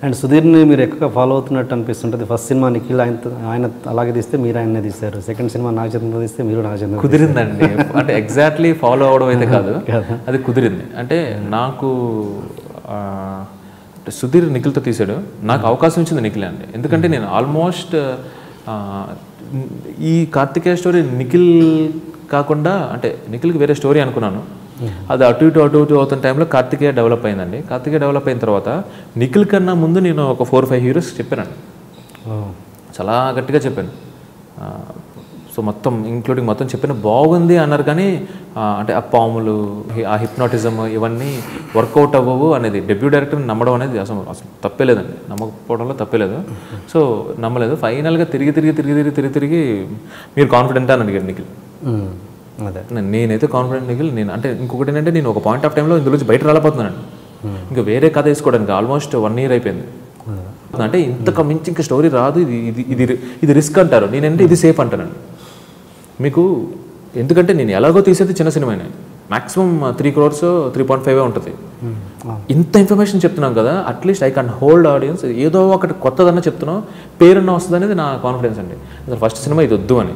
And సుధీర్ని మీరు ఎక్కువగా follow అవుతున్నట్టు అనిపిస్తుంటుంది. ఫస్ట్ సినిమా నిఖిల్ ఆయన అలాగే తీస్తే మీరు ఆయన్నే తీస్తారు, సెకండ్ సినిమా నాగచంద్ర తీస్తే మీరు నాగచంద్ర. కుదిరిందండి, అంటే ఎగ్జాక్ట్లీ ఫాలో అవడం అయితే కాదు, అది కుదిరింది. అంటే నాకు సుధీర్ నిఖిల్తో తీసాడు, నాకు అవకాశం ఇచ్చింది నిఖిల్ అండి. ఎందుకంటే నేను ఆల్మోస్ట్ ఈ కార్తికేయ స్టోరీ నిఖిల్ కాకుండా, అంటే నిఖిల్కి వేరే స్టోరీ అనుకున్నాను, అది అటు ఇటు అవుతున్న టైంలో కార్తికేయ డెవలప్ అయిందండి. కార్తికేయ డెవలప్ అయిన తర్వాత నిఖిల్ కన్నా ముందు నేను ఒక 4-5 హీరోస్ చెప్పానండి, చాలా గట్టిగా చెప్పాను. సో మొత్తం ఇంక్లూడింగ్ మొత్తం చెప్పిన బాగుంది అన్నారు, కానీ అంటే ఆ పాములు, ఆ హిప్నాటిజం ఇవన్నీ వర్కౌట్ అవ్వవు అనేది డెబ్యూ డైరెక్టర్ని నమ్మడం అనేది అసలు తప్పే లేదండి, నమ్మకపోవడంలో తప్పే లేదు. సో నమ్మలేదు. ఫైనల్గా తిరిగి మీరు కాన్ఫిడెంట్ అని అడిగారు నిఖిల్. అదే నేనైతే కాన్ఫిడెంట్ నిఖిల్. నేను అంటే ఇంకొకటి ఏంటంటే నేను ఒక పాయింట్ ఆఫ్ టైంలో ఇందులోంచి బయట రాలేకపోతున్నాను, ఇంకా వేరే కథ వేసుకోవడానికి ఆల్మోస్ట్ 1 year అయిపోయింది. అంటే ఇంతకు మించి ఇంకా స్టోరీ రాదు, ఇది రిస్క్ అంటారు, నేనంటే ఇది సేఫ్ అంటానండి మీకు. ఎందుకంటే నేను ఎలాగో తీసేది చిన్న సినిమానే, మ్యాక్సిమం 3 crores 3.5 ఉంటుంది. ఇంత ఇన్ఫర్మేషన్ చెప్తున్నాం కదా, at least I can hold audience, ఏదో ఒకటి కొత్తదన్నా చెప్తున్నాం, పేరున్న వస్తుంది అనేది నా కాన్ఫిడెన్స్ అండి. అసలు ఫస్ట్ సినిమా ఇది వద్దు అని.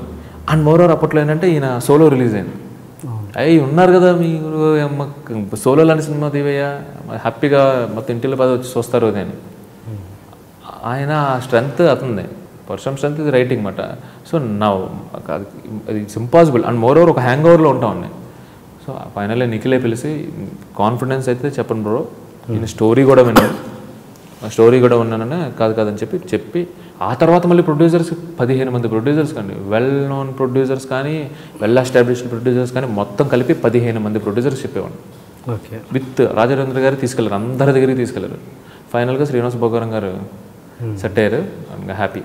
అండ్ మోరోవర్ అప్పట్లో ఏంటంటే ఈయన సోలో రిలీజ్ అయింది. అయ్యి ఉన్నారు కదా మీరు, సోలో లాంటి సినిమా తీవయ్యా, హ్యాపీగా మొత్తం ఇంటిలో పది వచ్చి చూస్తారు అని. ఆయన స్ట్రెంగ్త్ అతనిది, పర్సన్ స్ట్రెంగ్త్ ఇది రైటింగ్ మాట. సో నా ఇట్స్ ఇంపాసిబుల్. అండ్ మోరోవర్ ఒక హ్యాంగ్ ఓవర్లో ఉంటామండి. సో ఫైనల్లీ నిఖిలే పిలిచి కాన్ఫిడెన్స్ అయితే చెప్పండి బ్రో, నేను స్టోరీ కూడా ఉన్నానని కాదని చెప్పి ఆ తర్వాత మళ్ళీ ప్రొడ్యూసర్స్ 15 మంది ప్రొడ్యూసర్స్ కానీ, వెల్ నోన్ ప్రొడ్యూసర్స్ కానీ, వెల్ ఎస్టాబ్లిష్డ్ ప్రొడ్యూసర్స్ కానీ, మొత్తం కలిపి 15 మంది ప్రొడ్యూసర్స్ చెప్పేవాడు. ఓకే, విత్ రాజేంద్ర గారు తీసుకెళ్ళారు, అందరి దగ్గరికి తీసుకెళ్ళారు. ఫైనల్గా శ్రీనివాస్ భోగారం గారు సెట్ అయ్యారు. హ్యాపీ,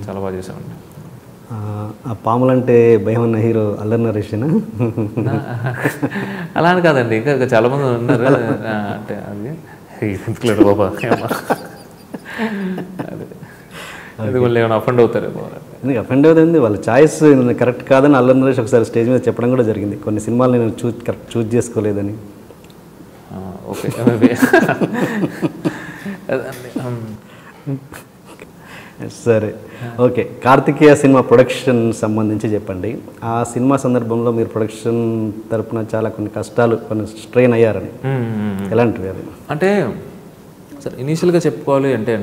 చాలా బాగా చేసామండి. ఆ పాములంటే భయం ఉన్న హీరో అల్లరి నరేషేనా? అలా అని కాదండి, ఇంకా చాలామంది ఉన్నారు. అంటే అది బాబా అది వాళ్ళు ఏమైనా అఫెండ్ అవుతారు. ఎందుకు అఫెండ్ అవుతుంది? వాళ్ళ చాయిస్ కరెక్ట్ కాదని అల్లరి నరేష్ ఒకసారి స్టేజ్ మీద చెప్పడం కూడా జరిగింది. కొన్ని సినిమాలు నేను కరెక్ట్ చూజ్ చేసుకోలేదని. ఓకే, సరే, ఓకే. కార్తికేయ సినిమా ప్రొడక్షన్ సంబంధించి చెప్పండి. ఆ సినిమా సందర్భంలో మీరు ప్రొడక్షన్ తరపున చాలా కొన్ని కష్టాలు, కొన్ని స్ట్రెయిన్ అయ్యారని, ఎలాంటివి అది? అంటే సార్ ఇనీషియల్గా చెప్పుకోవాలి అంటే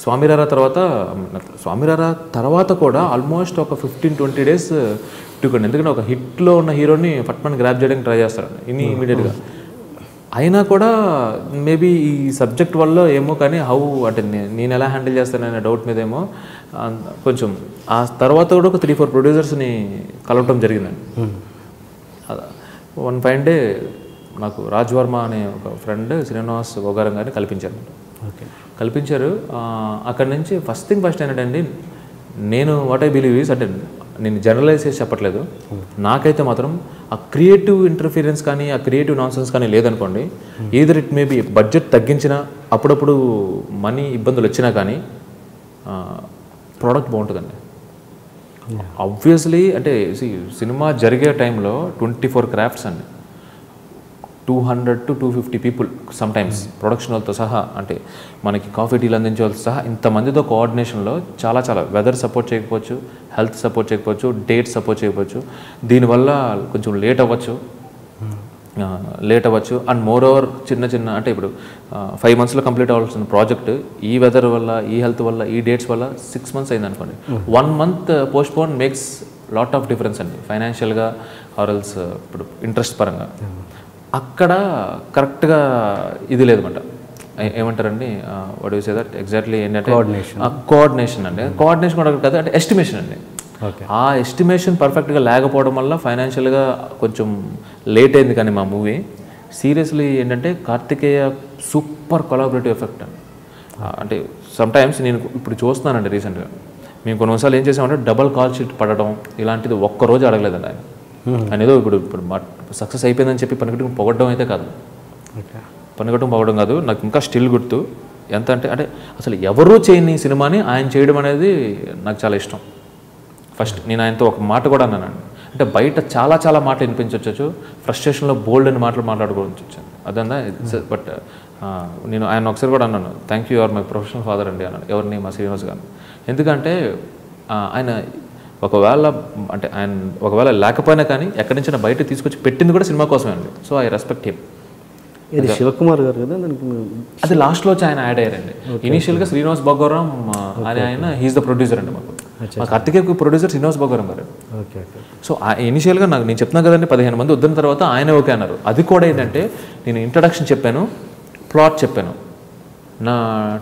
స్వామిరారా తర్వాత కూడా ఆల్మోస్ట్ ఒక 15-20 days ఇట్టుకోండి. ఎందుకంటే ఒక హిట్లో ఉన్న హీరోని ఫట్మన్ గ్రాప్ చేయడానికి ట్రై చేస్తారండి ఇమీడియట్గా. అయినా కూడా మేబీ ఈ సబ్జెక్ట్ వల్ల ఏమో, కానీ అంటే నేను ఎలా హ్యాండిల్ చేస్తాననే డౌట్ మీద ఏమో కొంచెం ఆ తర్వాత కూడా ఒక 3-4 ప్రొడ్యూసర్స్ని కలవటం జరిగిందండి. వన్ ఫైన్ డే నాకు రాజ్ వర్మ అనే ఒక ఫ్రెండ్ శ్రీనివాస్ భోగారం గారిని కల్పించారు. అక్కడి నుంచి ఫస్ట్ ఏంటంటే నేను వాట్ ఐ బిలీవ్ ఈజ్, అంటే నేను జనరలైజ్ చేసి చెప్పట్లేదు, నాకైతే మాత్రం ఆ క్రియేటివ్ ఇంటర్ఫీరెన్స్ కానీ, ఆ క్రియేటివ్ నాన్సెన్స్ కానీ లేదనుకోండి, either it may be budget తగ్గించినా, అప్పుడప్పుడు మనీ ఇబ్బందులు వచ్చినా కానీ ప్రోడక్ట్ బాగుంటుందండి. ఆబ్వియస్లీ అంటే సినిమా జరిగే టైంలో 24 crafts అండి, 200 to 250 people సమ్టైమ్స్ ప్రొడక్షన్ వాళ్ళతో సహా, అంటే మనకి కాఫీ టీలు అందించే వాళ్ళతో సహా ఇంతమందితో కోఆర్డినేషన్లో చాలా వెదర్ సపోర్ట్ చేయకపోవచ్చు, హెల్త్ సపోర్ట్ చేయకపోవచ్చు, డేట్ సపోర్ట్ చేయకపోవచ్చు, దీనివల్ల కొంచెం లేట్ అవ్వచ్చు. అండ్ మోర్ ఓవర్ చిన్న అంటే ఇప్పుడు 5 monthsలో కంప్లీట్ అవ్వాల్సిన ప్రాజెక్ట్ ఈ వెదర్ వల్ల, ఈ హెల్త్ వల్ల, ఈ డేట్స్ వల్ల 6 months అయింది అనుకోండి. 1 month postpone makes lot of difference అండి, ఫైనాన్షియల్గా ఆర్ఎల్స్ ఇప్పుడు ఇంట్రెస్ట్ పరంగా. అక్కడ కరెక్ట్గా ఇది లేదన్నమాట, ఏమంటారండి what you say that exactly ఏంటంటే కోఆర్డినేషన్ అండి. కోఆర్డినేషన్ కూడా కాదు, అంటే ఎస్టిమేషన్ అండి. ఆ ఎస్టిమేషన్ పర్ఫెక్ట్గా లేకపోవడం వల్ల ఫైనాన్షియల్గా కొంచెం లేట్ అయింది. కానీ మా మూవీ సీరియస్లీ ఏంటంటే కార్తికేయ సూపర్ కొలాబరేటివ్ ఎఫెక్ట్ అండి. అంటే సమ్టైమ్స్ నేను ఇప్పుడు చూస్తున్నానండి రీసెంట్గా, మేము కొన్నిసార్లు ఏం చేసామంటే డబల్ కాల్ షీట్ పడడం ఇలాంటిది ఒక్కరోజు అడగలేదండి ఆయన. అనేది ఇప్పుడు సక్సెస్ అయిపోయిందని చెప్పి పనిగట్టుకుని పొగడడం అయితే కాదు, నాకు ఇంకా స్టిల్ గుర్తు ఎంత అంటే అసలు ఎవరూ చేయని సినిమాని ఆయన చేయడం అనేది నాకు చాలా ఇష్టం. ఫస్ట్ నేను ఆయనతో ఒక మాట కూడా అన్నానండి, అంటే బయట చాలా మాటలు వినిపించవచ్చు, ఫ్రస్ట్రేషన్లో బోల్డ్ అని మాటలు మాట్లాడుకోవచ్చు, అదన్నా. బట్ నేను ఆయన ఒకసారి కూడా అన్నాను, thank you are my professional father అండి అన్నాడు. ఎవరిని? మా శ్రీనివాస్ గారు. ఎందుకంటే ఆయన ఒకవేళ లేకపోయినా కానీ ఎక్కడి నుంచి బయట తీసుకొచ్చి పెట్టింది కూడా సినిమా కోసమే అండి. So I respect him. ఇది శివకుమార్ గారు కదా దానికి? అది లాస్ట్లో వచ్చి ఆయన యాడ్ అయ్యారండి. ఇనీషియల్గా శ్రీనివాస్ బొగ్గవరం ఆయన హీఈస్ ద ప్రొడ్యూసర్ అండి. మా కార్తికేయ ప్రొడ్యూసర్ శ్రీనివాస్ బొగ్గవరం గారు. Okay okay. సో ఇనీషియల్గా నేను చెప్తున్నాను కదండి, 15 మంది వద్దిన తర్వాత ఆయన ఓకే అన్నారు. అది కూడా ఏంటంటే నేను ఇంట్రడక్షన్ చెప్పాను, ప్లాట్ చెప్పాను, నా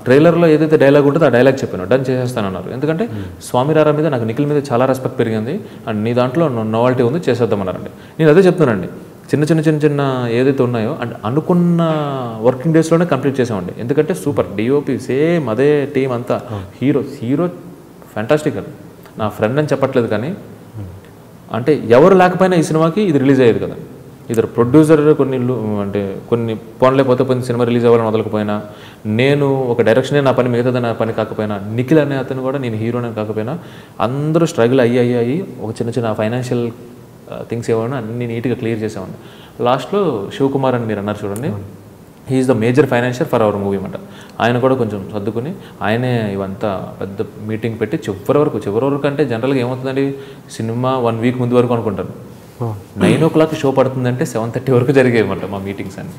ట్రైలర్లో ఏదైతే డైలాగ్ ఉంటుందో ఆ డైలాగ్ చెప్పాను, డన్ చేసేస్తానన్నారు. ఎందుకంటే స్వామిరారా మీద నాకు నిఖిల్ మీద చాలా రెస్పెక్ట్ పెరిగింది అండ్ నీ దాంట్లో నోవాలిటీ ఉంది, చేసేద్దామన్నారండి. నేను అదే చెప్తున్నానండి, చిన్న ఏదైతే ఉన్నాయో అండ్ అనుకున్న వర్కింగ్ డేస్లోనే కంప్లీట్ చేసామండి. ఎందుకంటే సూపర్ డిఓపి సేమ్ అదే టీం అంతా, హీరో ఫ్యాంటాస్టిక్ అండి. నా ఫ్రెండ్ అని చెప్పట్లేదు కానీ అంటే ఎవరు లేకపోయినా ఈ సినిమాకి ఇది రిలీజ్ అయ్యేది కదా. ఇద్దరు ప్రొడ్యూసర్ కొన్ని పోనలేకపోతే సినిమా రిలీజ్ అవ్వాలని వదలకపోయినా, నేను ఒక డైరెక్షనే నా పని, మిగతాది నా పని కాకపోయినా, నిఖిల్ అనే అతను కూడా నేను హీరోనే కాకపోయినా అందరూ స్ట్రగుల్ అయ్యి ఒక చిన్న ఫైనాన్షియల్ థింగ్స్ ఏమైనా అన్ని నీట్గా క్లియర్ చేసామండి. లాస్ట్లో శివకుమార్ అని మీరు అన్నారు చూడండి, he's the major financier for our movie అన్నమాట. ఆయన కూడా కొంచెం సర్దుకుని ఆయనే ఇవంతా పెద్ద మీటింగ్ పెట్టి చివరి వరకు అంటే జనరల్గా ఏమవుతుందండి, సినిమా 1 వీక్ ముందు వరకు అనుకుంటాను, 9 o'clock షో పడుతుందంటే 7:30 వరకు జరిగాయి అన్నమాట మా మీటింగ్స్ అన్ని.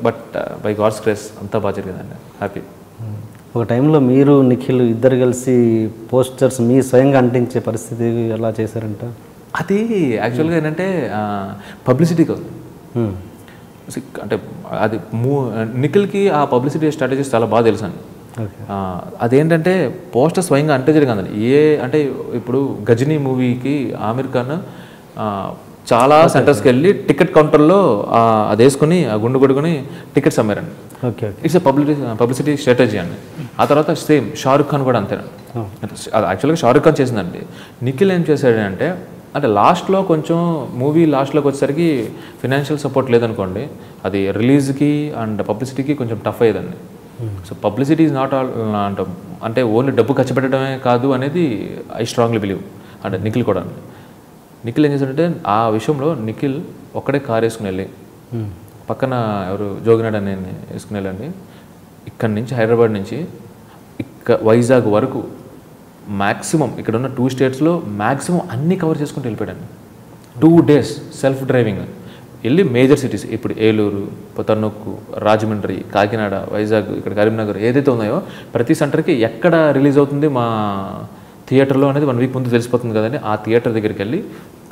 బట్ బై గాడ్స్ గ్రేస్ అంతా బాగా జరిగిందండి, హ్యాపీ. ఒక టైంలో మీరు నిఖిల్ ఇద్దరు కలిసి పోస్టర్స్ మీ స్వయంగా అంటించే పరిస్థితి ఎలా చేశారంట? అది యాక్చువల్గా ఏంటంటే పబ్లిసిటీ కాదు, అంటే అది నిఖిల్కి ఆ పబ్లిసిటీ స్ట్రాటజీస్ చాలా బాగా తెలుసు అండి. అదేంటంటే పోస్టర్ స్వయంగా అంటే జరిగిందండి. అంటే ఇప్పుడు గజనీ మూవీకి ఆమిర్ ఖాన్ చాలా సెంటర్స్కి వెళ్ళి టికెట్ కౌంటర్లో అది వేసుకుని గుండు కొడుకుని టికెట్స్ అమ్మారండి. ఇట్స్ ఎ పబ్లిసిటీ స్ట్రాటజీ అండి. ఆ తర్వాత సేమ్ షారుఖ్ ఖాన్ కూడా అంతేనండి. అది యాక్చువల్గా షారుఖ్ ఖాన్ చేసిందండి. నిఖిల్ ఏం చేశాడంటే అంటే లాస్ట్లో కొంచెం మూవీ లాస్ట్లోకి వచ్చేసరికి ఫినాన్షియల్ సపోర్ట్ లేదనుకోండి, అది రిలీజ్కి అండ్ పబ్లిసిటీకి కొంచెం టఫ్ అయ్యేదండి. So publicity is not all అంటే ఓన్లీ డబ్బు ఖర్చు పెట్టడమే కాదు అనేది ఐ స్ట్రాంగ్లీ బిలీవ్. అంటే నిఖిల్ కూడా నిఖిల్ ఏం చేశాడంటే ఆ విషయంలో నిఖిల్ ఒక్కడే కార్ వేసుకుని వెళ్ళి పక్కన ఎవరు జోగినాడు అని వేసుకుని వెళ్ళండి, ఇక్కడి నుంచి హైదరాబాద్ నుంచి వైజాగ్ వరకు మ్యాక్సిమం ఇక్కడ ఉన్న 2 స్టేట్స్లో మ్యాక్సిమం అన్నీ కవర్ చేసుకుంటూ వెళ్ళిపోయాడండి. 2 days సెల్ఫ్ డ్రైవింగ్ వెళ్ళి మేజర్ సిటీస్, ఇప్పుడు ఏలూరు, తన్నొక్కు, రాజమండ్రి, కాకినాడ, వైజాగ్, ఇక్కడ కరీంనగర్ ఏదైతే ఉన్నాయో ప్రతి సెంటర్కి ఎక్కడ రిలీజ్ అవుతుంది మా థియేటర్లో అనేది 1 వీక్ ముందు తెలిసిపోతుంది కదండి. ఆ థియేటర్ దగ్గరికి వెళ్ళి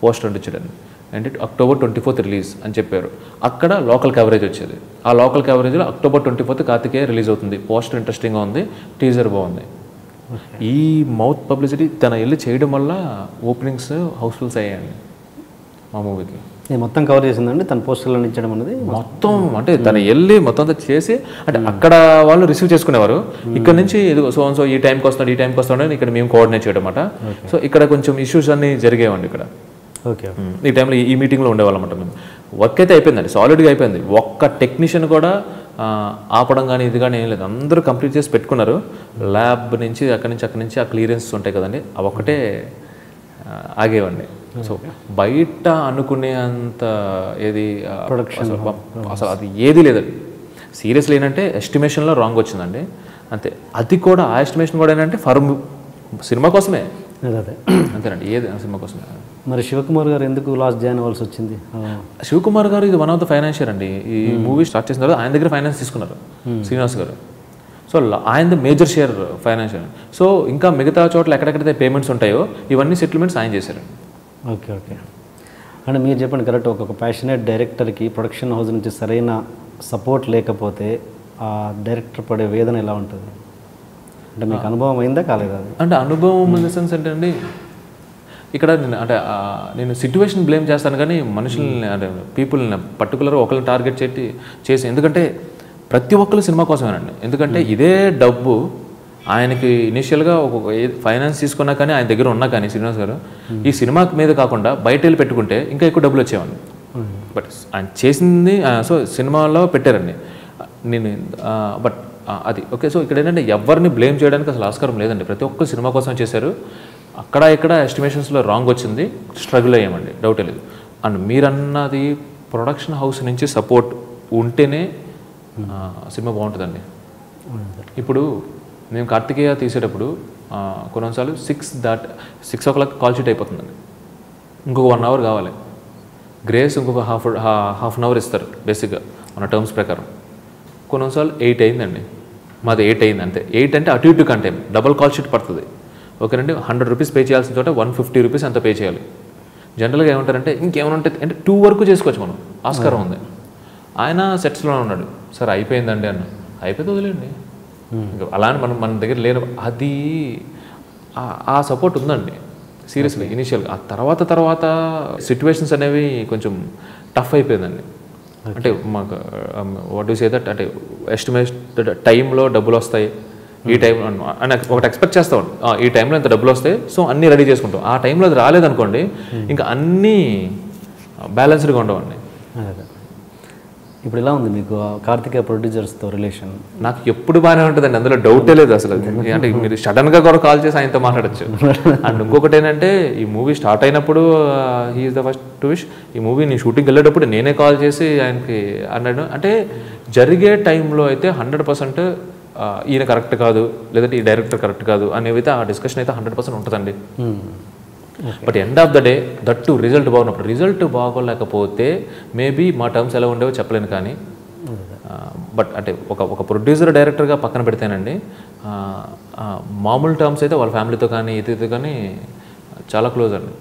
పోస్టర్ అంటించడండి, అంటే October 24th రిలీజ్ అని చెప్పారు. అక్కడ లోకల్ కవరేజ్ వచ్చేది. ఆ లోకల్ కవరేజ్లో October 24th కార్తికేయ రిలీజ్ అవుతుంది, పోస్టర్ ఇంట్రెస్టింగ్గా ఉంది, టీజర్ బాగుంది. ఈ మౌత్ పబ్లిసిటీ తన వెళ్ళి చేయడం వల్ల ఓపెనింగ్స్ హౌస్ఫుల్స్ అయ్యాయండి మా మూవీకి. మొత్తం కవర్ చేసిందండి తన పోస్టర్లో ఇచ్చడం అనేది మొత్తం. అంటే తను వెళ్ళి మొత్తం అంతా చేసి అంటే అక్కడ వాళ్ళు రిసీవ్ చేసుకునేవారు, ఇక్కడ నుంచి సో ఈ టైంకి వస్తాడు ఇక్కడ మేము కోఆర్డినేట్ చేయడం అన్నమాట. సో ఇక్కడ కొంచెం ఇష్యూస్ అన్నీ జరిగేవండి ఇక్కడ. ఓకే, ఈ టైంలో ఈ మీటింగ్లో ఉండేవాళ్ళం అన్నమాట మేము. వర్క్ అయితే అయిపోయిందండి, సాలిడ్గా అయిపోయింది. ఒక్క టెక్నీషియన్ కూడా ఆపడం కానీ ఇది కానీ ఏం లేదు, అందరూ కంప్లీట్ చేసి పెట్టుకున్నారు. ల్యాబ్ నుంచి అక్కడి నుంచి ఆ క్లియరెన్స్ ఉంటాయి కదండి, అవి ఒక్కటే ఆగేవండి. సో బయట అనుకునే అంత ఏది ప్రొడక్షన్ అసలు అది ఏది లేదండి. సీరియస్లీ ఏంటంటే ఎస్టిమేషన్లో రాంగ్ వచ్చిందండి అంతే. అది కూడా ఆ ఎస్టిమేషన్ కూడా ఏంటంటే సినిమా కోసమే, అంతేనండి, ఏది సినిమా కోసమే. మరి శివకుమార్ గారు ఎందుకు లాస్ట్ జాయిన్ అవ్వాల్సి వచ్చింది? శివకుమార్ గారు ఇది వన్ ఆఫ్ ద ఫైనాన్షియర్ అండి. ఈ మూవీ స్టార్ట్ చేసిన తర్వాత ఆయన దగ్గర ఫైనాన్స్ తీసుకున్నారు శ్రీనివాస్ గారు. సో ఆయన మేజర్ షేర్ ఫైనాన్షియర్. సో ఇంకా మిగతా చోట్ల ఎక్కడెక్కడైతే పేమెంట్స్ ఉంటాయో ఇవన్నీ సెటిల్మెంట్స్ ఆయన చేశారండి. ఓకే, అంటే మీరు చెప్పండి కరెక్ట్. ఒక ప్యాషనేట్ డైరెక్టర్కి ప్రొడక్షన్ హౌస్ నుంచి సరైన సపోర్ట్ లేకపోతే ఆ డైరెక్టర్ పడే వేదన ఎలా ఉంటుంది? అంటే మీకు అనుభవం అయిందా కాలేదా? అంటే అనుభవం ఇన్ ద సెన్స్ అంటే అండి, ఇక్కడ నేను సిట్యువేషన్ బ్లేమ్ చేస్తాను కానీ మనుషుల్ని అంటే పీపుల్ని పర్టికులర్గా ఒకరిని టార్గెట్ చేసి ఎందుకంటే ప్రతి ఒక్కరు సినిమా కోసమేనండి. ఎందుకంటే ఇదే డబ్బు ఆయనకి ఇనిషియల్గా ఒక ఫైనాన్స్ తీసుకున్నా కానీ ఆయన దగ్గర ఉన్నా కానీ శ్రీనివాస్ గారు ఈ సినిమా మీద కాకుండా బయట వెళ్ళి పెట్టుకుంటే ఇంకా ఎక్కువ డబ్బులు వచ్చేవాడిని. బట్ ఆయన చేసింది సో సినిమాలో పెట్టారండి నేను. బట్ అది ఓకే. సో ఇక్కడ ఏంటంటే ఎవరిని బ్లేమ్ చేయడానికి అసలు ఆస్కారం లేదండి. ప్రతి ఒక్కరు సినిమా కోసం చేశారు. అక్కడ ఇక్కడ ఎస్టిమేషన్స్లో రాంగ్ వచ్చింది, స్ట్రగుల్ అయ్యామండి, డౌటే లేదు. అండ్ మీరన్నది ప్రొడక్షన్ హౌస్ నుంచి సపోర్ట్ ఉంటేనే సినిమా బాగుంటుందండి. ఇప్పుడు మేము కార్తికేయ తీసేటప్పుడు కొన్నిసార్లు 6 o'clock కాల్ షీట్ అయిపోతుందండి. ఇంకొక 1 hour కావాలి. గ్రేస్ ఇంకొక హాఫ్ అన్ అవర్ ఇస్తారు బేసిక్గా మన టర్మ్స్ ప్రకారం. కొన్నిసార్లు 8 అయిందండి, మాది 8 అయింది అంతే. 8 అంటే అటు ఇటు కంటే డబల్ కాల్ షీట్ పడుతుంది. ఓకేనండి, 100 rupees పే చేయాల్సిన చోట 150 rupees అంత పే చేయాలి. జనరల్గా ఏమంటారంటే ఇంకేమైనా ఉంటే అంటే 2 వరకు చేసుకోవచ్చు, మనం ఆస్కారం ఉంది. ఆయన సెట్స్లో ఉన్నాడు, సార్ అయిపోయిందండి అన్న, అయిపోతే వదిలేండి. ఇంకా అలానే మన దగ్గర లేని అది ఆ సపోర్ట్ ఉందండి సీరియస్లీ ఇనిషియల్గా. ఆ తర్వాత సిచ్యువేషన్స్ అనేవి కొంచెం టఫ్ అయిపోయిందండి. అంటే మాకు వాట్ యు సే దట్, అంటే ఎస్టిమేటెడ్ టైంలో డబ్బులు వస్తాయి ఈ టైం అని ఒకటి ఎక్స్పెక్ట్ చేస్తాం, ఈ టైంలో ఇంత డబ్బులు వస్తాయి, సో అన్నీ రెడీ చేసుకుంటాం. ఆ టైంలో అది రాలేదనుకోండి, ఇంకా అన్నీ బ్యాలెన్స్డ్గా ఉండవండి. ఇప్పుడు ఎలా ఉంది మీకు కార్తికేయ ప్రొడ్యూసర్స్తో రిలేషన్? నాకు ఎప్పుడు బాగానే ఉంటుందండి, అందులో డౌటే లేదు అసలు. అంటే మీరు సడన్గా కూడా కాల్ చేసి ఆయనతో మాట్లాడచ్చు. అండ్ ఇంకొకటి ఏంటంటే, ఈ మూవీ స్టార్ట్ అయినప్పుడు he is the first to wish. ఈ మూవీ నేను షూటింగ్కి వెళ్ళేటప్పుడు నేనే కాల్ చేసి ఆయనకి అన్నాడు. అంటే జరిగే టైంలో అయితే 100% ఈయన కరెక్ట్ కాదు, లేదంటే ఈ డైరెక్టర్ కరెక్ట్ కాదు అనేవైతే ఆ డిస్కషన్ అయితే 100% ఉంటుందండి. But end of the day that result బాగున్నప్పుడు, రిజల్ట్ బాగోలేకపోతే మేబీ మా టర్మ్స్ ఎలా ఉండేవో చెప్పలేను. కానీ బట్ అంటే ఒక ప్రొడ్యూసర్ డైరెక్టర్గా పక్కన పెడితేనండి, మామూలు టర్మ్స్ అయితే వాళ్ళ ఫ్యామిలీతో కానీ ఇతరుతో కానీ చాలా క్లోజ్ అండి.